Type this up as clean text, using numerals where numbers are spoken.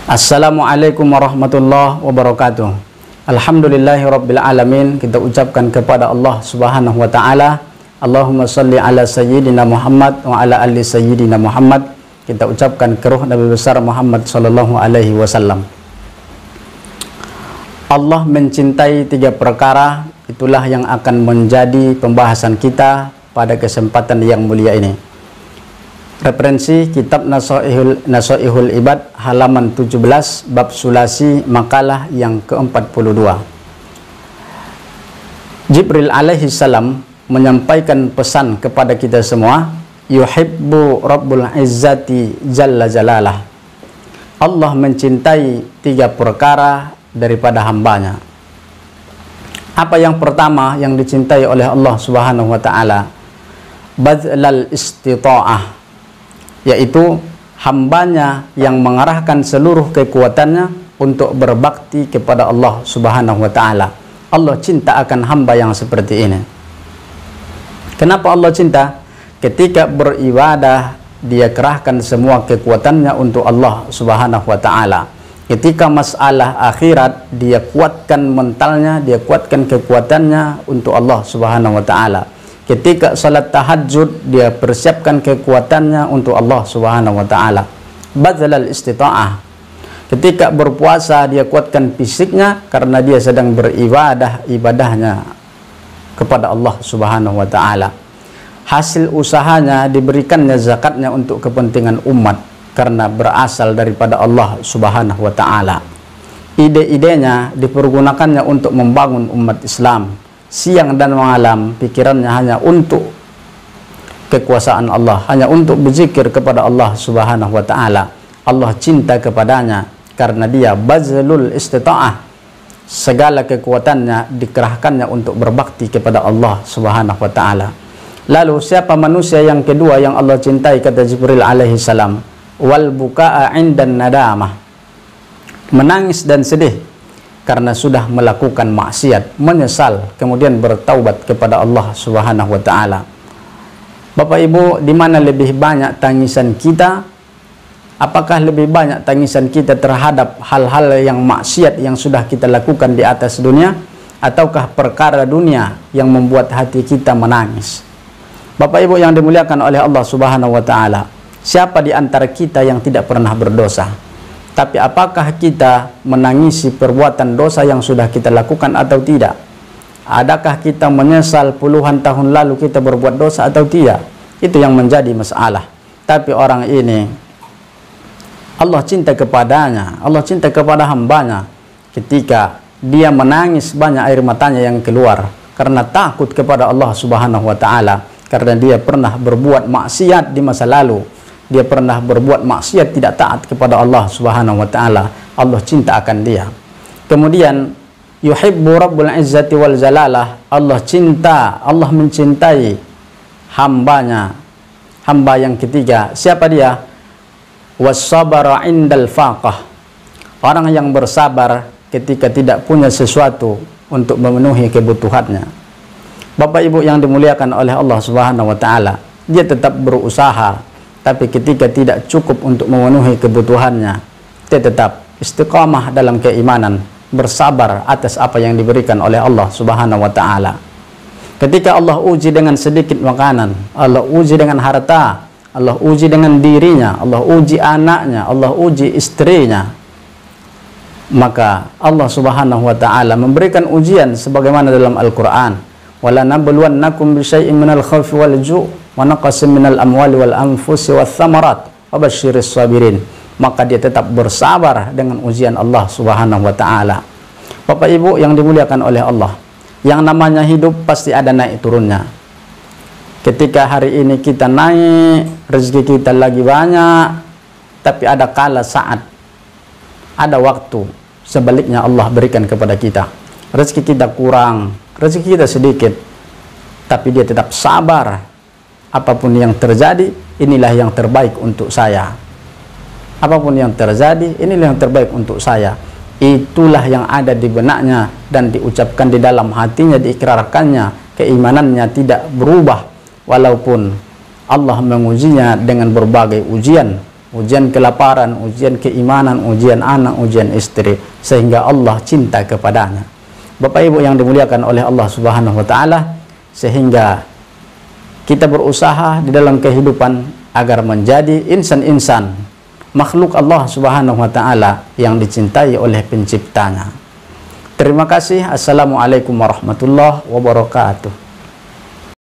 Assalamualaikum warahmatullahi wabarakatuh. Alhamdulillahirabbil alamin. Kita ucapkan kepada Allah Subhanahu wa taala, Allahumma shalli ala sayyidina Muhammad wa ala ali sayyidina Muhammad. Kita ucapkan ke ruh Nabi besar Muhammad sallallahu alaihi wasallam. Allah mencintai tiga perkara, itulah yang akan menjadi pembahasan kita pada kesempatan yang mulia ini. Referensi kitab Nasaihul Ibad halaman 17 bab sulasi makalah yang ke-42. Jibril alaihi salam menyampaikan pesan kepada kita semua, yuhibbu rabbul izzati jalla jalalah. Allah mencintai tiga perkara daripada hambanya. Apa yang pertama yang dicintai oleh Allah Subhanahu wa taala? Badlal istita'ah, yaitu hambanya yang mengarahkan seluruh kekuatannya untuk berbakti kepada Allah Subhanahu wa taala. Allah cinta akan hamba yang seperti ini. Kenapa Allah cinta? Ketika beribadah, dia kerahkan semua kekuatannya untuk Allah Subhanahu wa taala. Ketika masalah akhirat, dia kuatkan mentalnya, dia kuatkan kekuatannya untuk Allah Subhanahu wa taala. Ketika salat tahajud, dia persiapkan kekuatannya untuk Allah Subhanahu wa taala. Badalal istita'ah. Ketika berpuasa, dia kuatkan fisiknya karena dia sedang beribadah, ibadahnya kepada Allah Subhanahu wa taala. Hasil usahanya diberikannya zakatnya untuk kepentingan umat karena berasal daripada Allah Subhanahu wa taala. Ide-idenya dipergunakannya untuk membangun umat Islam. Siang dan malam pikirannya hanya untuk kekuasaan Allah, hanya untuk berzikir kepada Allah Subhanahu wa taala. Allah cinta kepadanya karena dia bazlul istita'ah. Segala kekuatannya dikerahkannya untuk berbakti kepada Allah Subhanahu wa taala. Lalu siapa manusia yang kedua yang Allah cintai, kata Jibril alaihi salam? Wal buka'a 'indan nadamah. Menangis dan sedih karena sudah melakukan maksiat, menyesal, kemudian bertaubat kepada Allah Subhanahu wa taala. Bapak Ibu, di mana lebih banyak tangisan kita? Apakah lebih banyak tangisan kita terhadap hal-hal yang maksiat yang sudah kita lakukan di atas dunia, ataukah perkara dunia yang membuat hati kita menangis? Bapak Ibu yang dimuliakan oleh Allah Subhanahu wa taala, siapa di antara kita yang tidak pernah berdosa? Tapi apakah kita menangisi perbuatan dosa yang sudah kita lakukan atau tidak? Adakah kita menyesal puluhan tahun lalu kita berbuat dosa atau tidak? Itu yang menjadi masalah. Tapi orang ini, Allah cinta kepadanya, Allah cinta kepada hambanya ketika dia menangis banyak air matanya yang keluar karena takut kepada Allah Subhanahu wa taala, karena dia pernah berbuat maksiat di masa lalu. Dia pernah berbuat maksiat, tidak taat kepada Allah Subhanahu wa taala. Allah cinta akan dia. Kemudian yuhibbu rabbul izzati wal jalalah. Allah cinta, Allah mencintai hambanya. Hamba yang ketiga, siapa dia? Was-sabara 'indal faqah. Orang yang bersabar ketika tidak punya sesuatu untuk memenuhi kebutuhannya. Bapak Ibu yang dimuliakan oleh Allah Subhanahu wa taala, dia tetap berusaha. Tapi ketika tidak cukup untuk memenuhi kebutuhannya, dia tetap istiqamah dalam keimanan, bersabar atas apa yang diberikan oleh Allah Subhanahu wa taala. Ketika Allah uji dengan sedikit makanan, Allah uji dengan harta, Allah uji dengan dirinya, Allah uji anaknya, Allah uji istrinya, maka Allah Subhanahu wa taala memberikan ujian sebagaimana dalam Al-Qur'an, wala nabluwannakum bisyai'in minal khawfi wal ju' wa naqsin minal amwali wal anfusi wath thamarat wa basyiris sabirin. Maka dia tetap bersabar dengan ujian Allah Subhanahu wa taala. Bapak Ibu yang dimuliakan oleh Allah, yang namanya hidup pasti ada naik turunnya. Ketika hari ini kita naik, rezeki kita lagi banyak, tapi ada kala saat, ada waktu sebaliknya Allah berikan kepada kita. Rezeki kita kurang, rezeki kita sedikit, tapi dia tetap sabar. Apapun yang terjadi, inilah yang terbaik untuk saya. Apapun yang terjadi, inilah yang terbaik untuk saya. Itulah yang ada di benaknya dan diucapkan di dalam hatinya, diikrarkannya. Keimanannya tidak berubah walaupun Allah mengujinya dengan berbagai ujian. ujian kelaparan, ujian keimanan, ujian anak, ujian istri, sehingga Allah cinta kepadanya. Bapak Ibu yang dimuliakan oleh Allah Subhanahu wa taala, sehingga kita berusaha di dalam kehidupan agar menjadi insan-insan makhluk Allah Subhanahu wa taala yang dicintai oleh penciptanya. Terima kasih. Assalamualaikum warahmatullahi wabarakatuh.